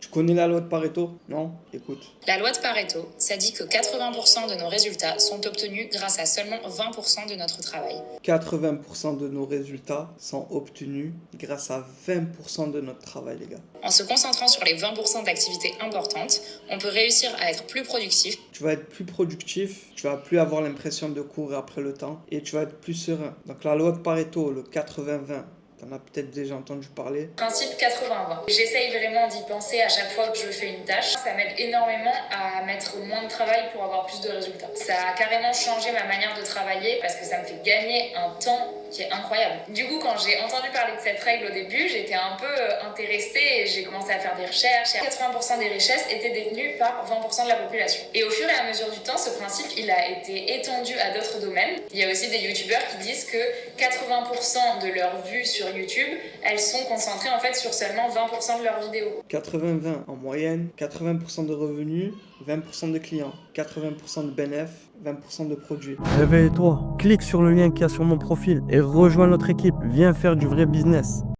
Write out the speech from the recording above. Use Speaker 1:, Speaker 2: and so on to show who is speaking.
Speaker 1: Tu connais la loi de Pareto? Non? Écoute.
Speaker 2: La loi de Pareto, ça dit que 80% de nos résultats sont obtenus grâce à seulement 20% de notre travail.
Speaker 1: 80% de nos résultats sont obtenus grâce à 20% de notre travail, les gars.
Speaker 2: En se concentrant sur les 20% d'activités importantes, on peut réussir à être plus productif.
Speaker 1: Tu vas être plus productif, tu vas plus avoir l'impression de courir après le temps et tu vas être plus serein. Donc la loi de Pareto, le 80-20, t'en as peut-être déjà entendu parler.
Speaker 2: Principe 80-20. J'essaye vraiment d'y penser à chaque fois que je fais une tâche. Ça m'aide énormément à mettre moins de travail pour avoir plus de résultats. Ça a carrément changé ma manière de travailler parce que ça me fait gagner un temps qui est incroyable. Du coup, quand j'ai entendu parler de cette règle au début, j'étais un peu intéressée et j'ai commencé à faire des recherches. 80% des richesses étaient détenues par 20% de la population. Et au fur et à mesure du temps, ce principe, il a été étendu à d'autres domaines. Il y a aussi des youtubeurs qui disent que 80% de leurs vues sur YouTube, elles sont concentrées en fait sur seulement 20% de leurs vidéos.
Speaker 1: 80-20 en moyenne, 80% de revenus, 20% de clients, 80% de bénéfices, 20% de produits.
Speaker 3: Réveille-toi, clique sur le lien qu'il y a sur mon profil et rejoins notre équipe. Viens faire du vrai business.